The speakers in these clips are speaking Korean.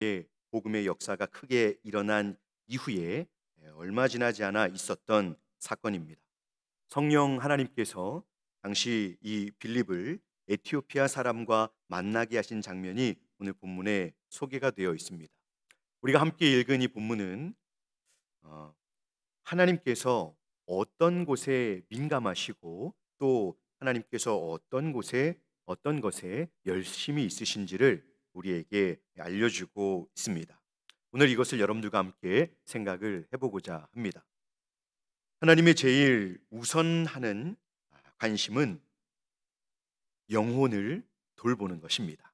이렇게 복음의 역사가 크게 일어난 이후에 얼마 지나지 않아 있었던 사건입니다. 성령 하나님께서 당시 이 빌립을 에티오피아 사람과 만나게 하신 장면이 오늘 본문에 소개가 되어 있습니다. 우리가 함께 읽은 이 본문은 하나님께서 어떤 곳에 민감하시고 또 하나님께서 어떤 것에 열심히 있으신지를 우리에게 알려주고 있습니다. 오늘 이것을 여러분들과 함께 생각을 해보고자 합니다. 하나님의 제일 우선하는 관심은 영혼을 돌보는 것입니다.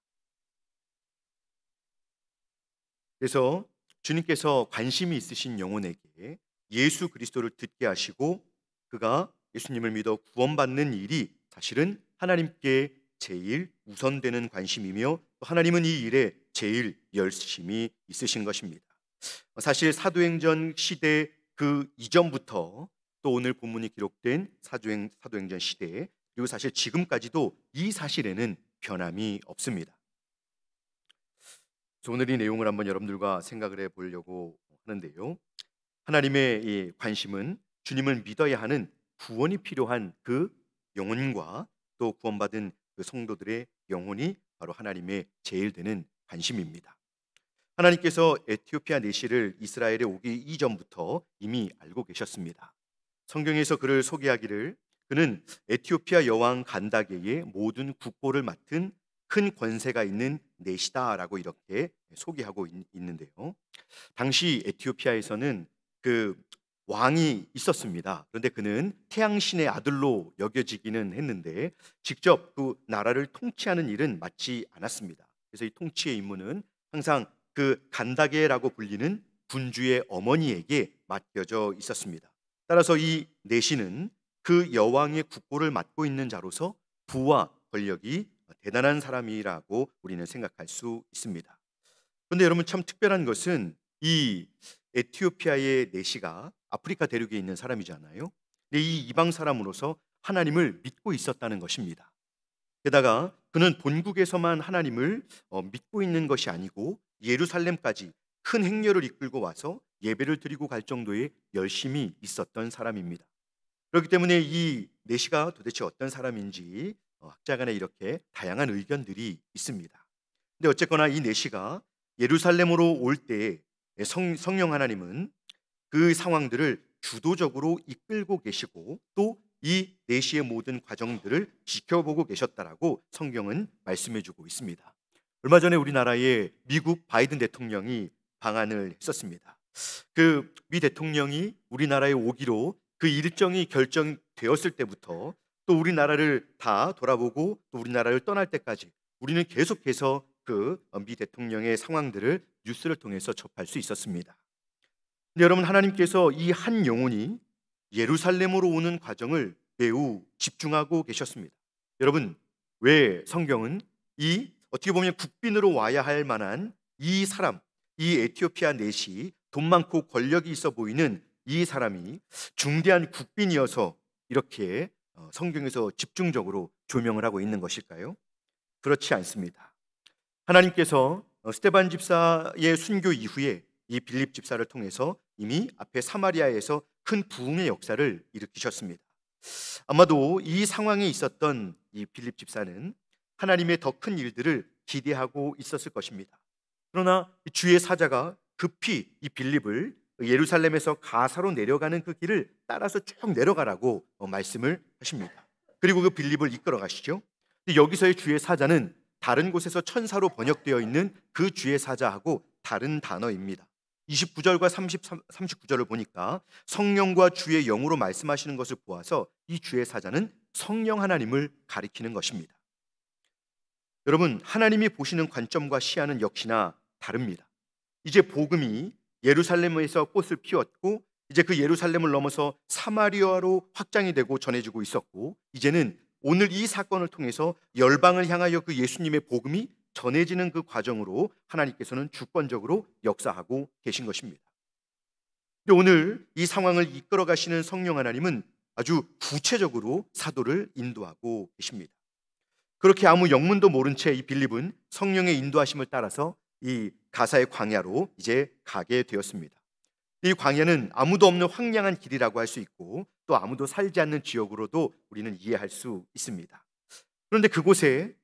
그래서 주님께서 관심이 있으신 영혼에게 예수 그리스도를 듣게 하시고 그가 예수님을 믿어 구원받는 일이 사실은 하나님께 제일 우선되는 관심이며 또 하나님은 이 일에 제일 열심히 있으신 것입니다. 사실 사도행전 시대 그 이전부터 또 오늘 본문이 기록된 사도행전 시대 그리고 사실 지금까지도 이 사실에는 변함이 없습니다. 오늘 이 내용을 한번 여러분들과 생각을 해보려고 하는데요. 하나님의 이 관심은 주님을 믿어야 하는 구원이 필요한 그 영혼과 또 구원받은 그 성도들의 영혼이 바로 하나님의 제일 되는 관심입니다. 하나님께서 에티오피아 내시를 이스라엘에 오기 이전부터 이미 알고 계셨습니다. 성경에서 그를 소개하기를 그는 에티오피아 여왕 간다게의 모든 국보를 맡은 큰 권세가 있는 내시다라고 이렇게 소개하고 있는데요. 당시 에티오피아에서는 그 왕이 있었습니다. 그런데 그는 태양신의 아들로 여겨지기는 했는데 직접 그 나라를 통치하는 일은 맡지 않았습니다. 그래서 이 통치의 임무는 항상 그 간다게라고 불리는 군주의 어머니에게 맡겨져 있었습니다. 따라서 이 내시는 그 여왕의 국보를 맡고 있는 자로서 부와 권력이 대단한 사람이라고 우리는 생각할 수 있습니다. 그런데 여러분 참 특별한 것은 이 에티오피아의 내시가 아프리카 대륙에 있는 사람이잖아요. 근데 이 이방 사람으로서 하나님을 믿고 있었다는 것입니다. 게다가 그는 본국에서만 하나님을 믿고 있는 것이 아니고 예루살렘까지 큰 행렬을 이끌고 와서 예배를 드리고 갈 정도의 열심이 있었던 사람입니다. 그렇기 때문에 이 내시가 도대체 어떤 사람인지 학자 간에 이렇게 다양한 의견들이 있습니다. 근데 어쨌거나 이 내시가 예루살렘으로 올 때 성령 하나님은 그 상황들을 주도적으로 이끌고 계시고 또 이 내시의 모든 과정들을 지켜보고 계셨다라고 성경은 말씀해주고 있습니다. 얼마 전에 우리나라의 미국 바이든 대통령이 방한을 했었습니다. 그 미 대통령이 우리나라에 오기로 그 일정이 결정되었을 때부터 또 우리나라를 다 돌아보고 또 우리나라를 떠날 때까지 우리는 계속해서 그 미 대통령의 상황들을 뉴스를 통해서 접할 수 있었습니다. 근데 여러분 하나님께서 이 한 영혼이 예루살렘으로 오는 과정을 매우 집중하고 계셨습니다. 여러분 왜 성경은 이 어떻게 보면 국빈으로 와야 할 만한 이 사람, 이 에티오피아 내시 돈 많고 권력이 있어 보이는 이 사람이 중대한 국빈이어서 이렇게 성경에서 집중적으로 조명을 하고 있는 것일까요? 그렇지 않습니다. 하나님께서 스데반 집사의 순교 이후에 이 빌립 집사를 통해서 이미 앞에 사마리아에서 큰 부흥의 역사를 일으키셨습니다. 아마도 이 상황에 있었던 이 빌립 집사는 하나님의 더 큰 일들을 기대하고 있었을 것입니다. 그러나 주의 사자가 급히 이 빌립을 예루살렘에서 가사로 내려가는 그 길을 따라서 쭉 내려가라고 말씀을 하십니다. 그리고 그 빌립을 이끌어 가시죠. 여기서의 주의 사자는 다른 곳에서 천사로 번역되어 있는 그 주의 사자하고 다른 단어입니다. 29절과 39절을 보니까 성령과 주의 영으로 말씀하시는 것을 보아서 이 주의 사자는 성령 하나님을 가리키는 것입니다. 여러분 하나님이 보시는 관점과 시야는 역시나 다릅니다. 이제 복음이 예루살렘에서 꽃을 피웠고 이제 그 예루살렘을 넘어서 사마리아로 확장이 되고 전해지고 있었고 이제는 오늘 이 사건을 통해서 열방을 향하여 그 예수님의 복음이 전해지는 그 과정으로 하나님께서는 주권적으로 역사하고 계신 것입니다. 근데 오늘 이 상황을 이끌어 가시는 성령 하나님은 아주 구체적으로 사도를 인도하고 계십니다. 그렇게 아무 영문도 모른 채 이 빌립은 성령의 인도하심을 따라서 이 가사의 광야로 이제 가게 되었습니다. 이 광야는 아무도 없는 황량한 길이라고 할 수 있고 또 아무도 살지 않는 지역으로도 우리는 이해할 수 있습니다. 그런데 그곳에,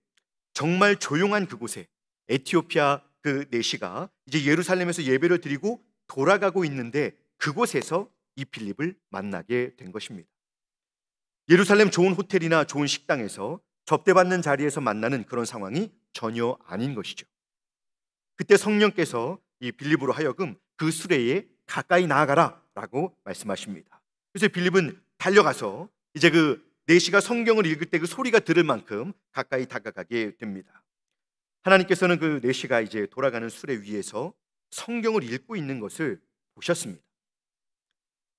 정말 조용한 그곳에 에티오피아 그 내시가 이제 예루살렘에서 예배를 드리고 돌아가고 있는데 그곳에서 이 빌립을 만나게 된 것입니다. 예루살렘 좋은 호텔이나 좋은 식당에서 접대받는 자리에서 만나는 그런 상황이 전혀 아닌 것이죠. 그때 성령께서 이 빌립으로 하여금 그 수레에 가까이 나아가라 라고 말씀하십니다. 그래서 빌립은 달려가서 이제 그 내시가 성경을 읽을 때 그 소리가 들을 만큼 가까이 다가가게 됩니다. 하나님께서는 그 내시가 이제 돌아가는 수레 위에서 성경을 읽고 있는 것을 보셨습니다.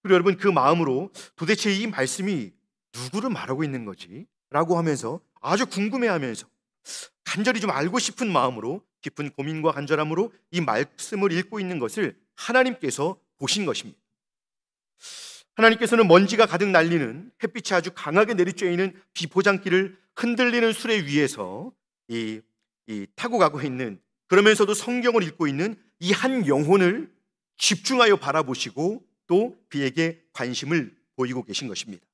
그리고 여러분, 그 마음으로 도대체 이 말씀이 누구를 말하고 있는 거지? 라고 하면서 아주 궁금해하면서 간절히 좀 알고 싶은 마음으로 깊은 고민과 간절함으로 이 말씀을 읽고 있는 것을 하나님께서 보신 것입니다. 하나님께서는 먼지가 가득 날리는, 햇빛이 아주 강하게 내리쬐이는 비포장길을 흔들리는 수레 위에서 타고 가고 있는, 그러면서도 성경을 읽고 있는 이 한 영혼을 집중하여 바라보시고 또 그에게 관심을 보이고 계신 것입니다.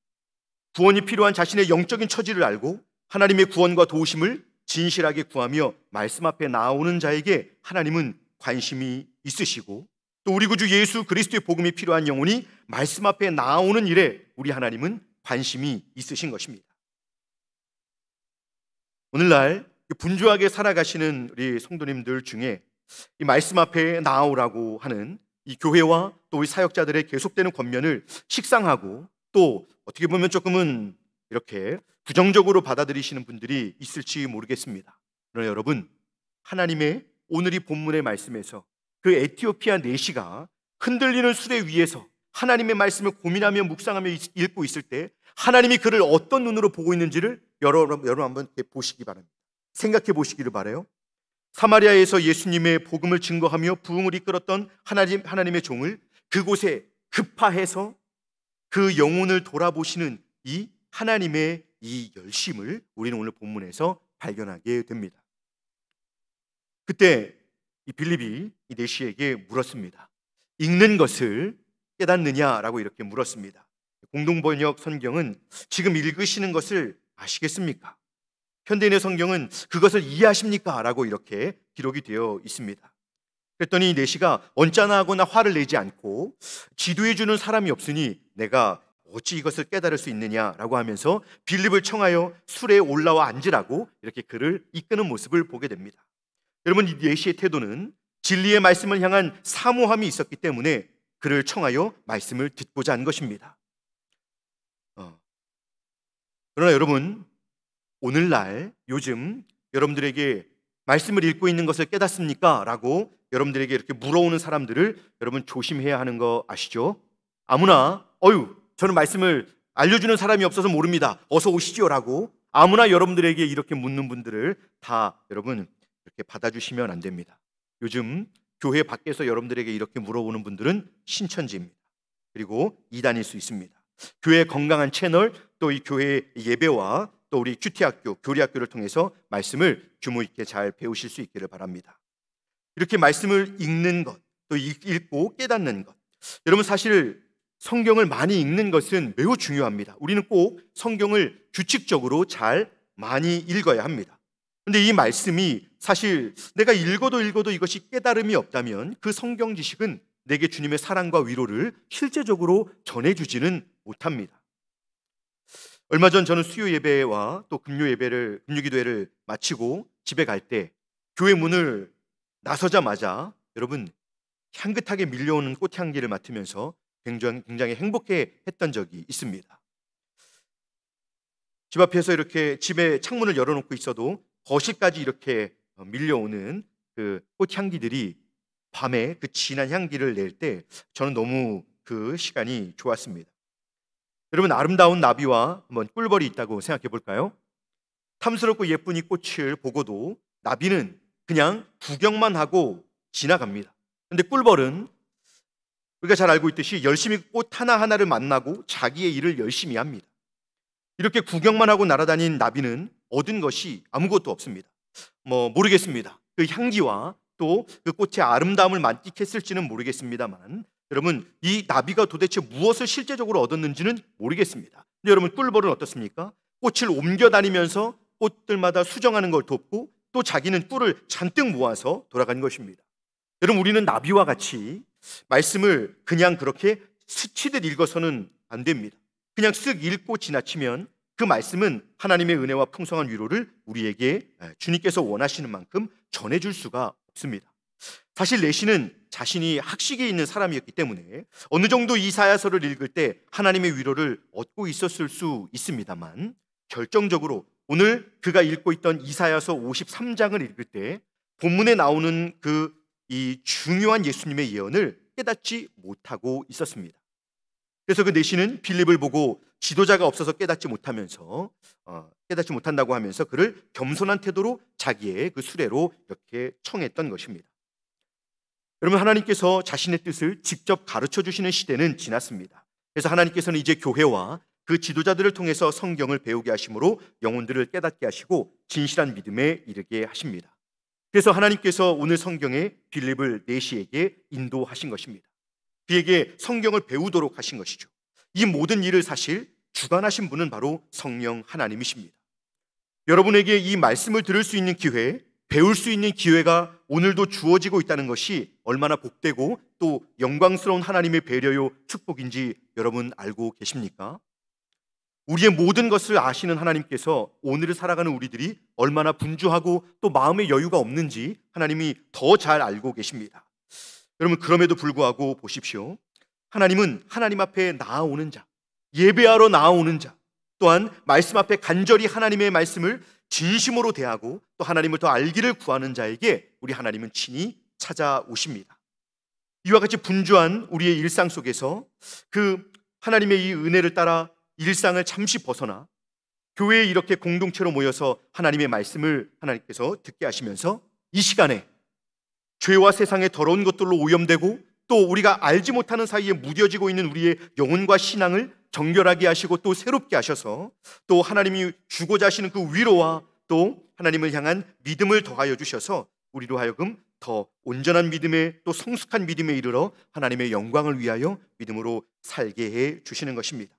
구원이 필요한 자신의 영적인 처지를 알고 하나님의 구원과 도우심을 진실하게 구하며 말씀 앞에 나오는 자에게 하나님은 관심이 있으시고, 또 우리 구주 예수 그리스도의 복음이 필요한 영혼이 말씀 앞에 나오는 일에 우리 하나님은 관심이 있으신 것입니다. 오늘날 분주하게 살아가시는 우리 성도님들 중에 이 말씀 앞에 나오라고 하는 이 교회와 또 우리 사역자들의 계속되는 권면을 식상하고 또 어떻게 보면 조금은 이렇게 부정적으로 받아들이시는 분들이 있을지 모르겠습니다. 그러나 여러분, 하나님의 오늘 이 본문의 말씀에서 그 에티오피아 내시가 흔들리는 수레 위에서 하나님의 말씀을 고민하며 묵상하며 읽고 있을 때 하나님이 그를 어떤 눈으로 보고 있는지를 여러분 한번 보시기 바랍니다. 생각해 보시기를 바라요. 사마리아에서 예수님의 복음을 증거하며 부흥을 이끌었던 하나님의 종을 그곳에 급파해서 그 영혼을 돌아보시는 이 하나님의 이 열심을 우리는 오늘 본문에서 발견하게 됩니다. 그때 이 빌립이 이 내시에게 물었습니다. 읽는 것을 깨닫느냐라고 이렇게 물었습니다. 공동번역 성경은 지금 읽으시는 것을 아시겠습니까? 현대인의 성경은 그것을 이해하십니까? 라고 이렇게 기록이 되어 있습니다. 그랬더니 이 내시가 언짢아하거나 화를 내지 않고 지도해 주는 사람이 없으니 내가 어찌 이것을 깨달을 수 있느냐라고 하면서 빌립을 청하여 수레에 올라와 앉으라고 이렇게 그를 이끄는 모습을 보게 됩니다. 여러분, 이 내시의 태도는 진리의 말씀을 향한 사모함이 있었기 때문에 그를 청하여 말씀을 듣고자 한 것입니다. 그러나 여러분, 오늘날 요즘 여러분들에게 말씀을 읽고 있는 것을 깨닫습니까? 라고 여러분들에게 이렇게 물어오는 사람들을 여러분 조심해야 하는 거 아시죠? 아무나 저는 말씀을 알려주는 사람이 없어서 모릅니다. 어서 오시죠 라고 아무나 여러분들에게 이렇게 묻는 분들을 다 여러분 이렇게 받아주시면 안 됩니다. 요즘 교회 밖에서 여러분들에게 이렇게 물어보는 분들은 신천지입니다. 그리고 이단일 수 있습니다. 교회의 건강한 채널, 또 이 교회의 예배와 또 우리 큐티학교, 교리학교를 통해서 말씀을 규모 있게 잘 배우실 수 있기를 바랍니다. 이렇게 말씀을 읽는 것, 또 읽고 깨닫는 것, 여러분 사실 성경을 많이 읽는 것은 매우 중요합니다. 우리는 꼭 성경을 규칙적으로 잘 많이 읽어야 합니다. 그런데 이 말씀이 사실 내가 읽어도 이것이 깨달음이 없다면 그 성경 지식은 내게 주님의 사랑과 위로를 실제적으로 전해주지는 못합니다. 얼마 전 저는 수요 예배와 또 금요 기도회를 마치고 집에 갈 때 교회 문을 나서자마자 여러분 향긋하게 밀려오는 꽃향기를 맡으면서 굉장히 행복해 했던 적이 있습니다. 집 앞에서 이렇게 집에 창문을 열어놓고 있어도 거실까지 이렇게 밀려오는 그 꽃향기들이 밤에 그 진한 향기를 낼 때 저는 너무 그 시간이 좋았습니다. 여러분, 아름다운 나비와 한번 꿀벌이 있다고 생각해 볼까요? 탐스럽고 예쁜 이 꽃을 보고도 나비는 그냥 구경만 하고 지나갑니다. 그런데 꿀벌은 우리가 잘 알고 있듯이 열심히 꽃 하나하나를 만나고 자기의 일을 열심히 합니다. 이렇게 구경만 하고 날아다닌 나비는 얻은 것이 아무것도 없습니다. 모르겠습니다. 그 향기와 또 그 꽃의 아름다움을 만끽했을지는 모르겠습니다만, 여러분, 이 나비가 도대체 무엇을 실제적으로 얻었는지는 모르겠습니다. 근데 여러분, 꿀벌은 어떻습니까? 꽃을 옮겨 다니면서 꽃들마다 수정하는 걸 돕고 또 자기는 꿀을 잔뜩 모아서 돌아간 것입니다. 여러분, 우리는 나비와 같이 말씀을 그냥 그렇게 스치듯 읽어서는 안 됩니다. 그냥 쓱 읽고 지나치면 그 말씀은 하나님의 은혜와 풍성한 위로를 우리에게 주님께서 원하시는 만큼 전해줄 수가 없습니다. 사실 내시는 자신이 학식이 있는 사람이었기 때문에 어느 정도 이사야서를 읽을 때 하나님의 위로를 얻고 있었을 수 있습니다만, 결정적으로 오늘 그가 읽고 있던 이사야서 53장을 읽을 때 본문에 나오는 이 중요한 예수님의 예언을 깨닫지 못하고 있었습니다. 그래서 그 내시는 빌립을 보고 지도자가 없어서 깨닫지 못한다고 하면서 그를 겸손한 태도로 자기의 그 수레로 이렇게 청했던 것입니다. 여러분, 하나님께서 자신의 뜻을 직접 가르쳐 주시는 시대는 지났습니다. 그래서 하나님께서는 이제 교회와 그 지도자들을 통해서 성경을 배우게 하심으로 영혼들을 깨닫게 하시고 진실한 믿음에 이르게 하십니다. 그래서 하나님께서 오늘 성경에 빌립을 내시에게 인도하신 것입니다. 그에게 성경을 배우도록 하신 것이죠. 이 모든 일을 사실 주관하신 분은 바로 성령 하나님이십니다. 여러분에게 이 말씀을 들을 수 있는 기회, 배울 수 있는 기회가 오늘도 주어지고 있다는 것이 얼마나 복되고 또 영광스러운 하나님의 배려요 축복인지 여러분 알고 계십니까? 우리의 모든 것을 아시는 하나님께서 오늘을 살아가는 우리들이 얼마나 분주하고 또 마음의 여유가 없는지 하나님이 더 잘 알고 계십니다. 여러분, 그럼에도 불구하고 보십시오. 하나님은 하나님 앞에 나아오는 자, 예배하러 나아오는 자, 또한 말씀 앞에 간절히 하나님의 말씀을 진심으로 대하고 또 하나님을 더 알기를 구하는 자에게 우리 하나님은 친히 찾아오십니다. 이와 같이 분주한 우리의 일상 속에서 그 하나님의 이 은혜를 따라 일상을 잠시 벗어나 교회에 이렇게 공동체로 모여서 하나님의 말씀을 하나님께서 듣게 하시면서 이 시간에 죄와 세상의 더러운 것들로 오염되고 또 우리가 알지 못하는 사이에 무뎌지고 있는 우리의 영혼과 신앙을 정결하게 하시고 또 새롭게 하셔서 또 하나님이 주고자 하시는 그 위로와 또 하나님을 향한 믿음을 더하여 주셔서 우리로 하여금 더 온전한 믿음에 또 성숙한 믿음에 이르러 하나님의 영광을 위하여 믿음으로 살게 해 주시는 것입니다.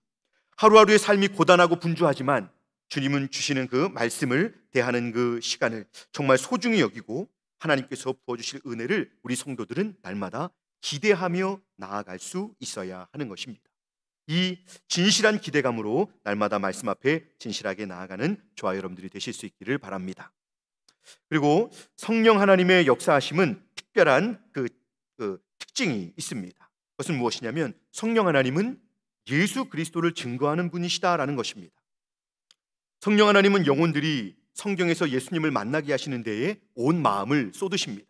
하루하루의 삶이 고단하고 분주하지만 주님은 주시는 그 말씀을 대하는 그 시간을 정말 소중히 여기고 하나님께서 부어주실 은혜를 우리 성도들은 날마다 기대하며 나아갈 수 있어야 하는 것입니다. 이 진실한 기대감으로 날마다 말씀 앞에 진실하게 나아가는 저와 여러분들이 되실 수 있기를 바랍니다. 그리고 성령 하나님의 역사하심은 특별한 그 특징이 있습니다. 그것은 무엇이냐면 성령 하나님은 예수 그리스도를 증거하는 분이시다라는 것입니다. 성령 하나님은 영혼들이 성경에서 예수님을 만나게 하시는 데에 온 마음을 쏟으십니다.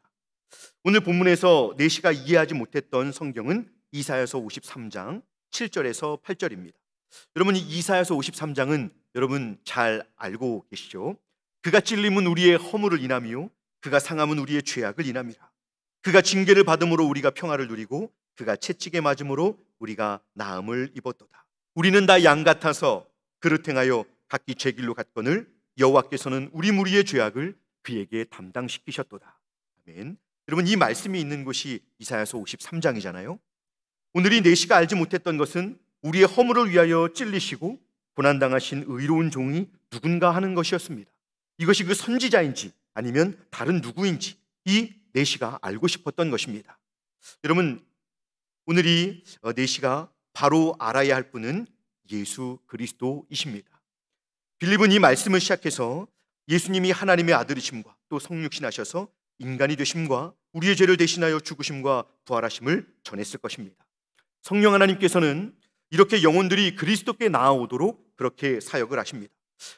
오늘 본문에서 내시가 이해하지 못했던 성경은 이사야서 53장 7절에서 8절입니다. 여러분, 이 이사야서 53장은 여러분 잘 알고 계시죠? 그가 찔림은 우리의 허물을 인함이요 그가 상함은 우리의 죄악을 인함이라. 그가 징계를 받음으로 우리가 평화를 누리고 그가 채찍에 맞음으로 우리가 나음을 입었도다. 우리는 다 양 같아서 그릇 행하여 각기 제 길로 갔거늘 여호와께서는 우리 무리의 죄악을 그에게 담당시키셨도다. 아멘. 여러분, 이 말씀이 있는 곳이 이사야서 53장이잖아요. 오늘 이 내시가 알지 못했던 것은 우리의 허물을 위하여 찔리시고 고난당하신 의로운 종이 누군가 하는 것이었습니다. 이것이 그 선지자인지 아니면 다른 누구인지 이 내시가 알고 싶었던 것입니다. 여러분, 오늘 이 내시가 바로 알아야 할 분은 예수 그리스도이십니다. 빌립은 이 말씀을 시작해서 예수님이 하나님의 아들이심과 또 성육신하셔서 인간이 되심과 우리의 죄를 대신하여 죽으심과 부활하심을 전했을 것입니다. 성령 하나님께서는 이렇게 영혼들이 그리스도께 나아오도록 그렇게 사역을 하십니다.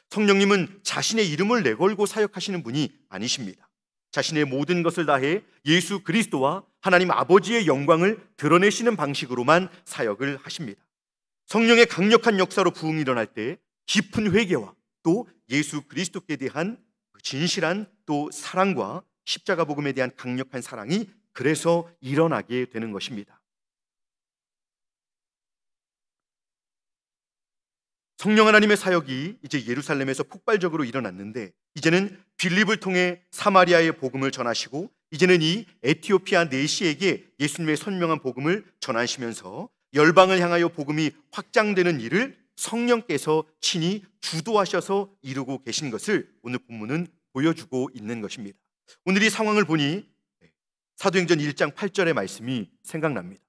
성령님은 자신의 이름을 내걸고 사역하시는 분이 아니십니다. 자신의 모든 것을 다해 예수 그리스도와 하나님 아버지의 영광을 드러내시는 방식으로만 사역을 하십니다. 성령의 강력한 역사로 부흥이 일어날 때 깊은 회개와 또 예수 그리스도께 대한 진실한 또 사랑과 십자가 복음에 대한 강력한 사랑이 그래서 일어나게 되는 것입니다. 성령 하나님의 사역이 이제 예루살렘에서 폭발적으로 일어났는데 이제는 빌립을 통해 사마리아의 복음을 전하시고 이제는 이 에티오피아 내시에게 예수님의 선명한 복음을 전하시면서 열방을 향하여 복음이 확장되는 일을 성령께서 친히 주도하셔서 이루고 계신 것을 오늘 본문은 보여주고 있는 것입니다. 오늘 이 상황을 보니 사도행전 1장 8절의 말씀이 생각납니다.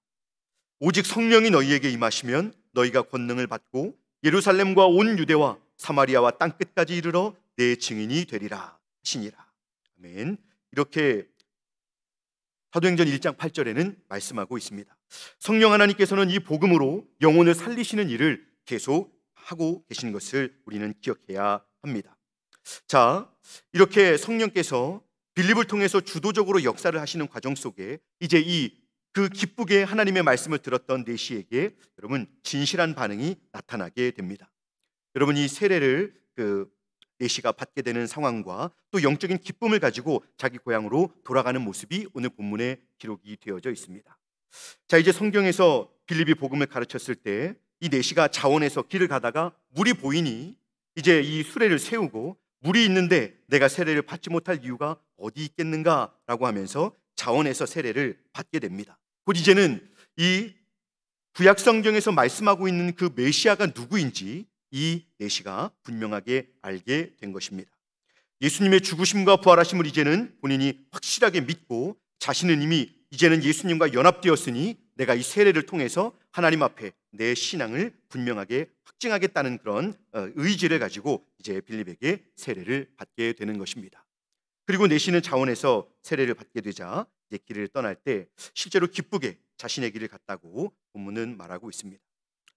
오직 성령이 너희에게 임하시면 너희가 권능을 받고 예루살렘과 온 유대와 사마리아와 땅끝까지 이르러 내 증인이 되리라 하시니라. 아멘. 이렇게 사도행전 1장 8절에는 말씀하고 있습니다. 성령 하나님께서는 이 복음으로 영혼을 살리시는 일을 계속 하고 계신 것을 우리는 기억해야 합니다. 자, 이렇게 성령께서 빌립을 통해서 주도적으로 역사를 하시는 과정 속에 이제 그 기쁘게 하나님의 말씀을 들었던 내시에게 여러분 진실한 반응이 나타나게 됩니다. 여러분 이 세례를 내시가 받게 되는 상황과 또 영적인 기쁨을 가지고 자기 고향으로 돌아가는 모습이 오늘 본문에 기록이 되어져 있습니다. 자, 이제 성경에서 빌립이 복음을 가르쳤을 때 이 내시가 자원에서 길을 가다가 물이 보이니 이제 이 수레를 세우고 물이 있는데 내가 세례를 받지 못할 이유가 어디 있겠는가라고 하면서 자원에서 세례를 받게 됩니다. 곧 이제는 이 구약 성경에서 말씀하고 있는 그 메시아가 누구인지 이 내시가 분명하게 알게 된 것입니다. 예수님의 죽으심과 부활하심을 이제는 본인이 확실하게 믿고 자신은 이미 이제는 예수님과 연합되었으니 내가 이 세례를 통해서 하나님 앞에 내 신앙을 분명하게 확증하겠다는 그런 의지를 가지고 이제 빌립에게 세례를 받게 되는 것입니다. 그리고 내시는 자원에서 세례를 받게 되자 이제 길을 떠날 때 실제로 기쁘게 자신의 길을 갔다고 본문은 말하고 있습니다.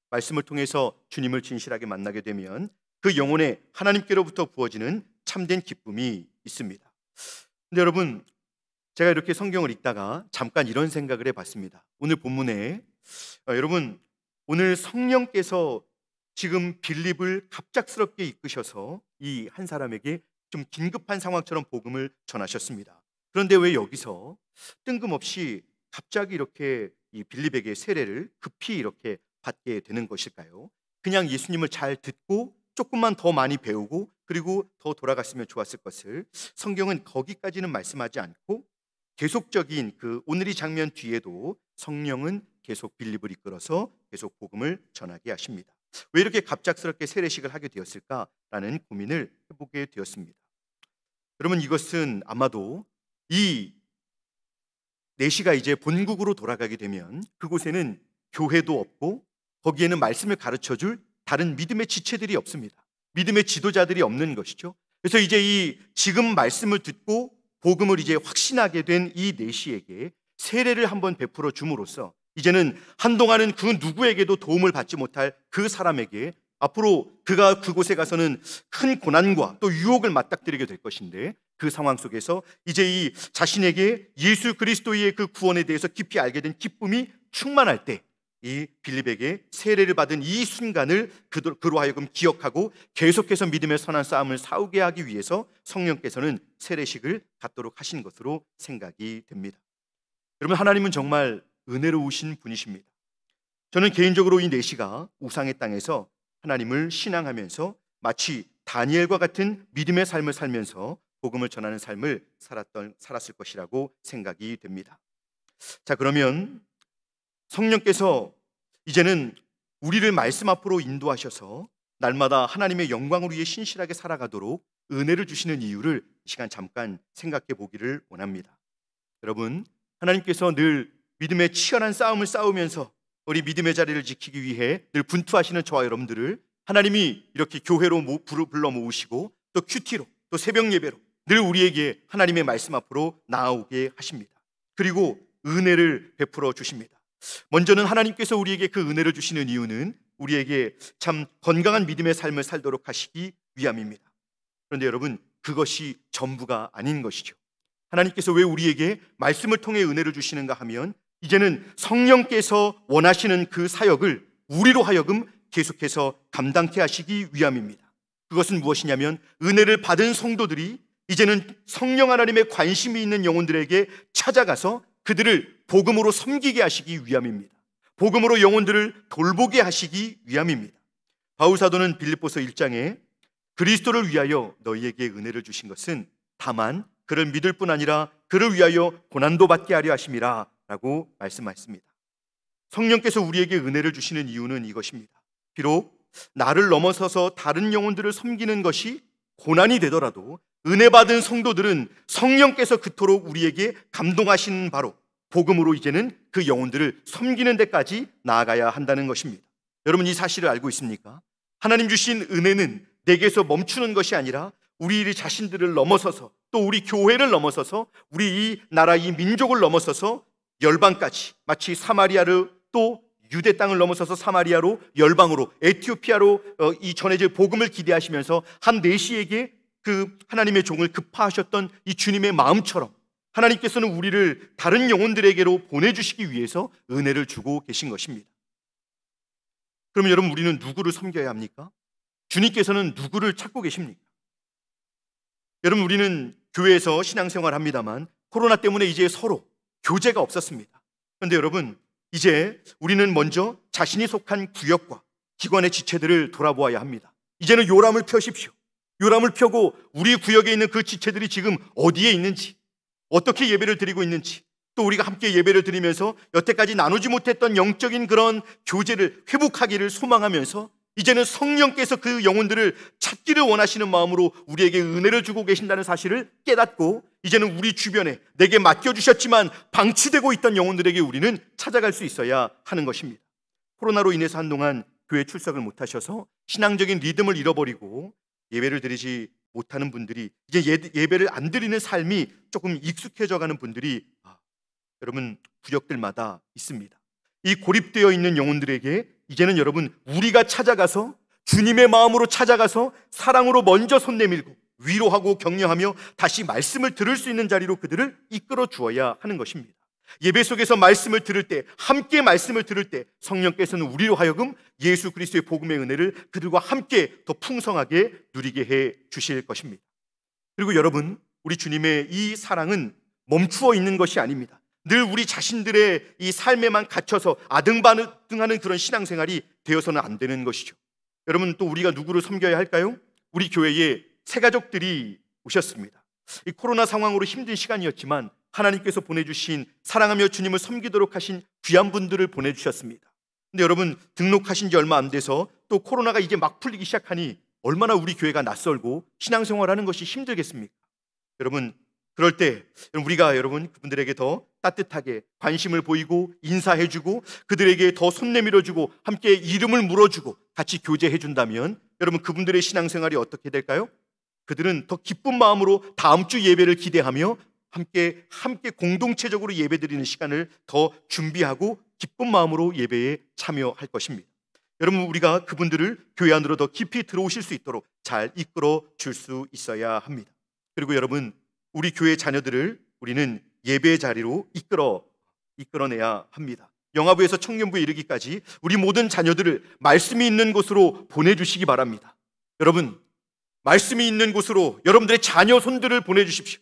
말씀을 통해서 주님을 진실하게 만나게 되면 그 영혼에 하나님께로부터 부어지는 참된 기쁨이 있습니다. 근데 여러분 제가 이렇게 성경을 읽다가 잠깐 이런 생각을 해봤습니다. 오늘 본문에 여러분 오늘 성령께서 지금 빌립을 갑작스럽게 이끄셔서 이 한 사람에게 좀 긴급한 상황처럼 복음을 전하셨습니다. 그런데 왜 여기서 뜬금없이 갑자기 이렇게 이 빌립에게 세례를 급히 이렇게 받게 되는 것일까요? 그냥 예수님을 잘 듣고 조금만 더 많이 배우고 그리고 더 돌아갔으면 좋았을 것을 성경은 거기까지는 말씀하지 않고 계속적인 오늘 이 장면 뒤에도 성령은 계속 빌립을 이끌어서 계속 복음을 전하게 하십니다. 왜 이렇게 갑작스럽게 세례식을 하게 되었을까라는 고민을 해보게 되었습니다. 여러분 이것은 아마도 이 내시가 이제 본국으로 돌아가게 되면 그곳에는 교회도 없고 거기에는 말씀을 가르쳐줄 다른 믿음의 지체들이 없습니다. 믿음의 지도자들이 없는 것이죠. 그래서 이제 지금 말씀을 듣고 복음을 이제 확신하게 된 이 내시에게 세례를 한번 베풀어 줌으로써 이제는 한동안은 그 누구에게도 도움을 받지 못할 그 사람에게 앞으로 그가 그곳에 가서는 큰 고난과 또 유혹을 맞닥뜨리게 될 것인데 그 상황 속에서 이제 이 자신에게 예수 그리스도의 그 구원에 대해서 깊이 알게 된 기쁨이 충만할 때 이 빌립에게 세례를 받은 이 순간을 그로 하여금 기억하고 계속해서 믿음의 선한 싸움을 싸우게 하기 위해서 성령께서는 세례식을 갖도록 하신 것으로 생각이 됩니다. 여러분 하나님은 정말 은혜로우신 분이십니다. 저는 개인적으로 이 내시가 우상의 땅에서 하나님을 신앙하면서 마치 다니엘과 같은 믿음의 삶을 살면서 복음을 전하는 삶을 살았을 것이라고 생각이 됩니다. 자, 그러면 성령께서 이제는 우리를 말씀 앞으로 인도하셔서 날마다 하나님의 영광을 위해 신실하게 살아가도록 은혜를 주시는 이유를 이 시간 잠깐 생각해 보기를 원합니다. 여러분 하나님께서 늘 믿음의 치열한 싸움을 싸우면서 우리 믿음의 자리를 지키기 위해 늘 분투하시는 저와 여러분들을 하나님이 이렇게 교회로 불러 모으시고 또 큐티로 또 새벽 예배로 늘 우리에게 하나님의 말씀 앞으로 나아오게 하십니다. 그리고 은혜를 베풀어 주십니다. 먼저는 하나님께서 우리에게 그 은혜를 주시는 이유는 우리에게 참 건강한 믿음의 삶을 살도록 하시기 위함입니다. 그런데 여러분 그것이 전부가 아닌 것이죠. 하나님께서 왜 우리에게 말씀을 통해 은혜를 주시는가 하면 이제는 성령께서 원하시는 그 사역을 우리로 하여금 계속해서 감당케 하시기 위함입니다. 그것은 무엇이냐면 은혜를 받은 성도들이 이제는 성령 하나님의 관심이 있는 영혼들에게 찾아가서 그들을 복음으로 섬기게 하시기 위함입니다. 복음으로 영혼들을 돌보게 하시기 위함입니다. 바울 사도는 빌립보서 1장에 그리스도를 위하여 너희에게 은혜를 주신 것은 다만 그를 믿을 뿐 아니라 그를 위하여 고난도 받게 하려 하심이라 라고 말씀하셨습니다. 성령께서 우리에게 은혜를 주시는 이유는 이것입니다. 비록 나를 넘어서서 다른 영혼들을 섬기는 것이 고난이 되더라도 은혜 받은 성도들은 성령께서 그토록 우리에게 감동하시는 바로 복음으로 이제는 그 영혼들을 섬기는 데까지 나아가야 한다는 것입니다. 여러분, 이 사실을 알고 있습니까? 하나님 주신 은혜는 내게서 멈추는 것이 아니라 우리 자신들을 넘어서서, 또 우리 교회를 넘어서서, 우리 이 나라, 이 민족을 넘어서서 열방까지, 마치 사마리아를, 또 유대 땅을 넘어서서 사마리아로, 열방으로, 에티오피아로 이 전해질 복음을 기대하시면서 한 내시에게 그 하나님의 종을 급파하셨던 이 주님의 마음처럼 하나님께서는 우리를 다른 영혼들에게로 보내주시기 위해서 은혜를 주고 계신 것입니다. 그러면 여러분, 우리는 누구를 섬겨야 합니까? 주님께서는 누구를 찾고 계십니까? 여러분, 우리는 교회에서 신앙생활 합니다만 코로나 때문에 이제 서로 교제가 없었습니다. 그런데 여러분, 이제 우리는 먼저 자신이 속한 구역과 기관의 지체들을 돌아보아야 합니다. 이제는 요람을 펴십시오. 요람을 펴고 우리 구역에 있는 그 지체들이 지금 어디에 있는지, 어떻게 예배를 드리고 있는지, 또 우리가 함께 예배를 드리면서 여태까지 나누지 못했던 영적인 그런 교제를 회복하기를 소망하면서 이제는 성령께서 그 영혼들을 찾기를 원하시는 마음으로 우리에게 은혜를 주고 계신다는 사실을 깨닫고 이제는 우리 주변에 내게 맡겨주셨지만 방치되고 있던 영혼들에게 우리는 찾아갈 수 있어야 하는 것입니다. 코로나로 인해서 한동안 교회 출석을 못하셔서 신앙적인 리듬을 잃어버리고 예배를 드리지 못하는 분들이, 이제 예배를 안 드리는 삶이 조금 익숙해져 가는 분들이 여러분 구역들마다 있습니다. 이 고립되어 있는 영혼들에게 이제는 여러분 우리가 찾아가서 주님의 마음으로 찾아가서 사랑으로 먼저 손 내밀고 위로하고 격려하며 다시 말씀을 들을 수 있는 자리로 그들을 이끌어 주어야 하는 것입니다. 예배 속에서 말씀을 들을 때, 함께 말씀을 들을 때 성령께서는 우리로 하여금 예수 그리스도의 복음의 은혜를 그들과 함께 더 풍성하게 누리게 해 주실 것입니다. 그리고 여러분, 우리 주님의 이 사랑은 멈추어 있는 것이 아닙니다. 늘 우리 자신들의 이 삶에만 갇혀서 아등바등하는 그런 신앙생활이 되어서는 안 되는 것이죠. 여러분, 또 우리가 누구를 섬겨야 할까요? 우리 교회에 새가족들이 오셨습니다. 이 코로나 상황으로 힘든 시간이었지만 하나님께서 보내주신, 사랑하며 주님을 섬기도록 하신 귀한 분들을 보내주셨습니다. 근데 여러분, 등록하신 지 얼마 안 돼서 또 코로나가 이제 막 풀리기 시작하니 얼마나 우리 교회가 낯설고 신앙생활하는 것이 힘들겠습니까? 여러분, 그럴 때 우리가 여러분 그분들에게 더 따뜻하게 관심을 보이고 인사해주고 그들에게 더 손 내밀어주고 함께 이름을 물어주고 같이 교제해준다면 여러분 그분들의 신앙생활이 어떻게 될까요? 그들은 더 기쁜 마음으로 다음 주 예배를 기대하며 함께 공동체적으로 예배드리는 시간을 더 준비하고 기쁜 마음으로 예배에 참여할 것입니다. 여러분, 우리가 그분들을 교회 안으로 더 깊이 들어오실 수 있도록 잘 이끌어 줄 수 있어야 합니다. 그리고 여러분, 우리 교회 자녀들을 우리는 예배의 자리로 이끌어내야 합니다. 영화부에서 청년부에 이르기까지 우리 모든 자녀들을 말씀이 있는 곳으로 보내주시기 바랍니다. 여러분, 말씀이 있는 곳으로 여러분들의 자녀 손들을 보내주십시오.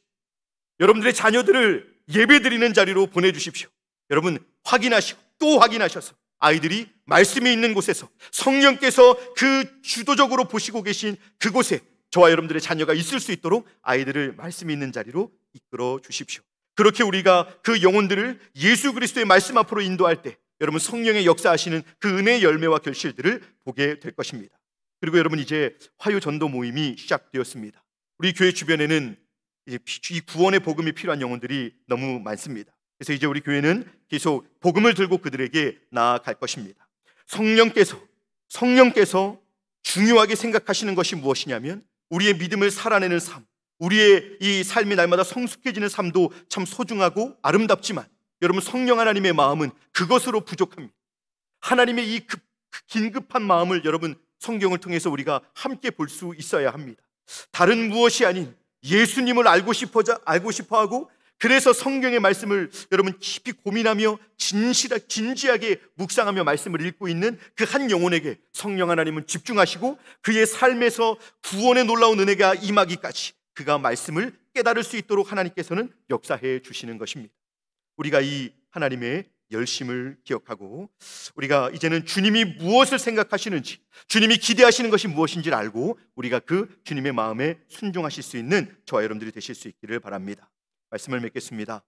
여러분들의 자녀들을 예배드리는 자리로 보내주십시오. 여러분, 확인하시고 또 확인하셔서 아이들이 말씀이 있는 곳에서 성령께서 그 주도적으로 보시고 계신 그곳에 저와 여러분들의 자녀가 있을 수 있도록 아이들을 말씀이 있는 자리로 이끌어 주십시오. 그렇게 우리가 그 영혼들을 예수 그리스도의 말씀 앞으로 인도할 때 여러분 성령의 역사하시는 그 은혜의 열매와 결실들을 보게 될 것입니다. 그리고 여러분, 이제 화요 전도 모임이 시작되었습니다. 우리 교회 주변에는 이 구원의 복음이 필요한 영혼들이 너무 많습니다. 그래서 이제 우리 교회는 계속 복음을 들고 그들에게 나아갈 것입니다. 성령께서 중요하게 생각하시는 것이 무엇이냐면 우리의 믿음을 살아내는 삶, 우리의 이 삶이 날마다 성숙해지는 삶도 참 소중하고 아름답지만 여러분, 성령 하나님의 마음은 그것으로 부족합니다. 하나님의 이 긴급한 마음을 여러분 성경을 통해서 우리가 함께 볼 수 있어야 합니다. 다른 무엇이 아닌 예수님을 알고 싶어하고 그래서 성경의 말씀을 여러분 깊이 고민하며 진지하게 묵상하며 말씀을 읽고 있는 그 한 영혼에게 성령 하나님은 집중하시고 그의 삶에서 구원의 놀라운 은혜가 임하기까지 그가 말씀을 깨달을 수 있도록 하나님께서는 역사해 주시는 것입니다. 우리가 이 하나님의 열심을 기억하고 우리가 이제는 주님이 무엇을 생각하시는지, 주님이 기대하시는 것이 무엇인지를 알고 우리가 그 주님의 마음에 순종하실 수 있는 저와 여러분들이 되실 수 있기를 바랍니다. 말씀을 맺겠습니다.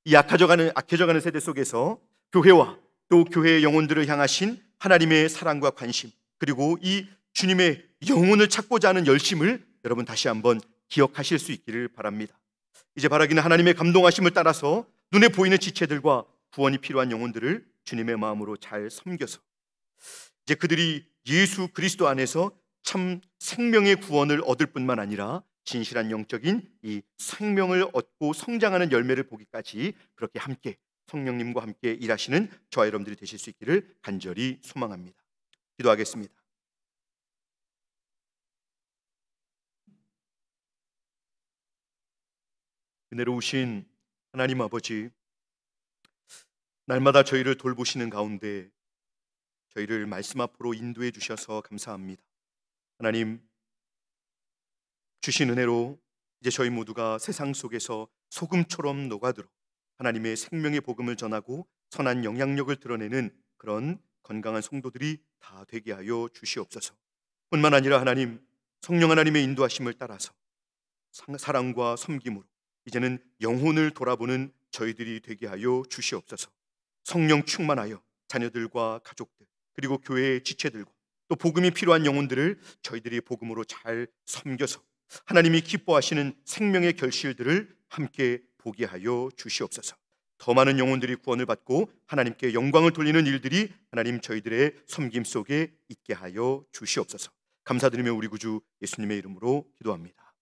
이 악해져가는 세대 속에서 교회와 또 교회의 영혼들을 향하신 하나님의 사랑과 관심, 그리고 이 주님의 영혼을 찾고자 하는 열심을 여러분 다시 한번 기억하실 수 있기를 바랍니다. 이제 바라기는 하나님의 감동하심을 따라서 눈에 보이는 지체들과 구원이 필요한 영혼들을 주님의 마음으로 잘 섬겨서 이제 그들이 예수 그리스도 안에서 참 생명의 구원을 얻을 뿐만 아니라 진실한 영적인 이 생명을 얻고 성장하는 열매를 보기까지 그렇게 함께 성령님과 함께 일하시는 저와 여러분들이 되실 수 있기를 간절히 소망합니다. 기도하겠습니다. 은혜로우신 하나님 아버지, 날마다 저희를 돌보시는 가운데 저희를 말씀 앞으로 인도해 주셔서 감사합니다. 하나님, 주신 은혜로 이제 저희 모두가 세상 속에서 소금처럼 녹아들어 하나님의 생명의 복음을 전하고 선한 영향력을 드러내는 그런 건강한 성도들이 다 되게 하여 주시옵소서. 뿐만 아니라 하나님, 성령 하나님의 인도하심을 따라서 사랑과 섬김으로 이제는 영혼을 돌아보는 저희들이 되게 하여 주시옵소서. 성령 충만하여 자녀들과 가족들, 그리고 교회의 지체들과 또 복음이 필요한 영혼들을 저희들이 복음으로 잘 섬겨서 하나님이 기뻐하시는 생명의 결실들을 함께 보게 하여 주시옵소서. 더 많은 영혼들이 구원을 받고 하나님께 영광을 돌리는 일들이 하나님 저희들의 섬김 속에 있게 하여 주시옵소서. 감사드리며 우리 구주 예수님의 이름으로 기도합니다.